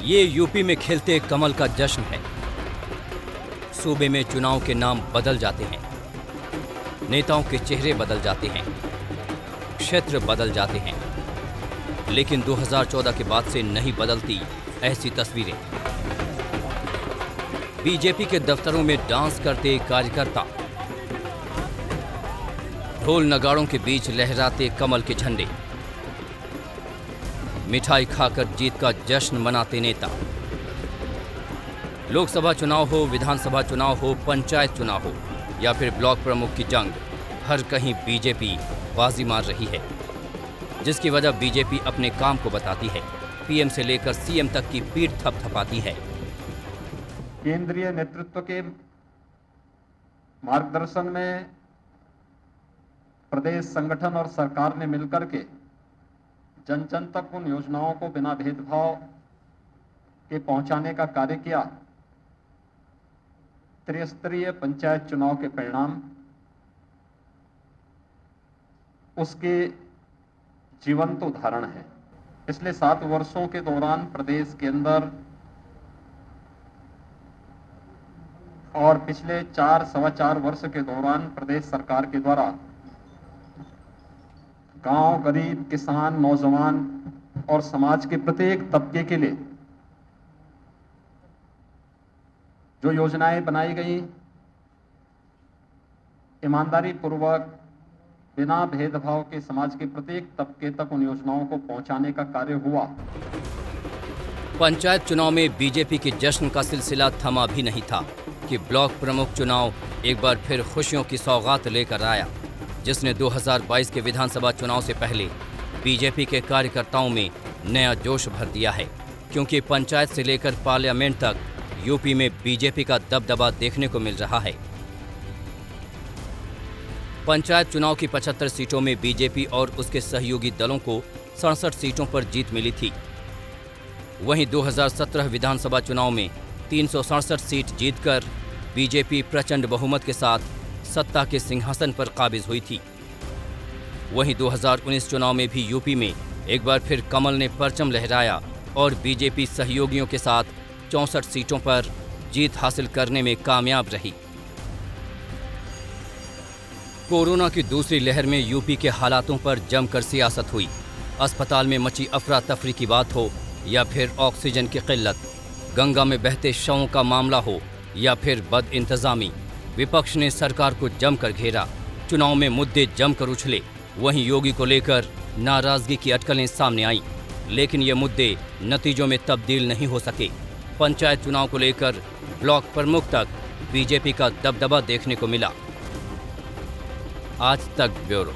ये यूपी में खिलते कमल का जश्न है। सूबे में चुनाव के नाम बदल जाते हैं, नेताओं के चेहरे बदल जाते हैं, क्षेत्र बदल जाते हैं, लेकिन 2014 के बाद से नहीं बदलती ऐसी तस्वीरें। बीजेपी के दफ्तरों में डांस करते कार्यकर्ता, ढोल नगाड़ों के बीच लहराते कमल के झंडे, मिठाई खाकर जीत का जश्न मनाते नेता। लोकसभा चुनाव हो, विधानसभा चुनाव हो, पंचायत चुनाव हो या फिर ब्लॉक प्रमुख की जंग, हर कहीं बीजेपी बाजी मार रही है, जिसकी वजह बीजेपी अपने काम को बताती है। पीएम से लेकर सीएम तक की पीठ थपथपाती है। केंद्रीय नेतृत्व के मार्गदर्शन में प्रदेश संगठन और सरकार ने मिलकर के जन जन तक उन योजनाओं को बिना भेदभाव के पहुंचाने का कार्य किया। त्रिस्तरीय पंचायत चुनाव के परिणाम उसके जीवंत उदाहरण है। पिछले 7 वर्षों के दौरान प्रदेश के अंदर और पिछले 4-4.25 वर्ष के दौरान प्रदेश सरकार के द्वारा गांव, गरीब, किसान, नौजवान और समाज के प्रत्येक तबके के लिए जो योजनाएं बनाई गई, ईमानदारी पूर्वक बिना भेदभाव के समाज के प्रत्येक तबके तक उन योजनाओं को पहुंचाने का कार्य हुआ। पंचायत चुनाव में बीजेपी के जश्न का सिलसिला थमा भी नहीं था कि ब्लॉक प्रमुख चुनाव एक बार फिर खुशियों की सौगात लेकर आया, जिसने 2022 के विधानसभा चुनाव से पहले बीजेपी के कार्यकर्ताओं में नया जोश भर दिया है, क्योंकि पंचायत से लेकर पार्लियामेंट तक यूपी में बीजेपी का दबदबा देखने को मिल रहा है। पंचायत चुनाव की 75 सीटों में बीजेपी और उसके सहयोगी दलों को 67 सीटों पर जीत मिली थी। वहीं 2017 विधानसभा चुनाव में 367 सीट जीतकर बीजेपी प्रचंड बहुमत के साथ सत्ता के सिंहासन पर काबिज हुई थी। वहीं 2019 चुनाव में भी यूपी में एक बार फिर कमल ने परचम लहराया और बीजेपी सहयोगियों के साथ 64 सीटों पर जीत हासिल करने में कामयाब रही। कोरोना की दूसरी लहर में यूपी के हालातों पर जमकर सियासत हुई। अस्पताल में मची अफरा तफरी की बात हो या फिर ऑक्सीजन की किल्लत, गंगा में बहते शवों का मामला हो या फिर बदइंतजामी, विपक्ष ने सरकार को जमकर घेरा। चुनाव में मुद्दे जमकर उछले। वहीं योगी को लेकर नाराजगी की अटकलें सामने आईं, लेकिन ये मुद्दे नतीजों में तब्दील नहीं हो सके। पंचायत चुनाव को लेकर ब्लॉक प्रमुख तक बीजेपी का दबदबा देखने को मिला। आज तक ब्यूरो।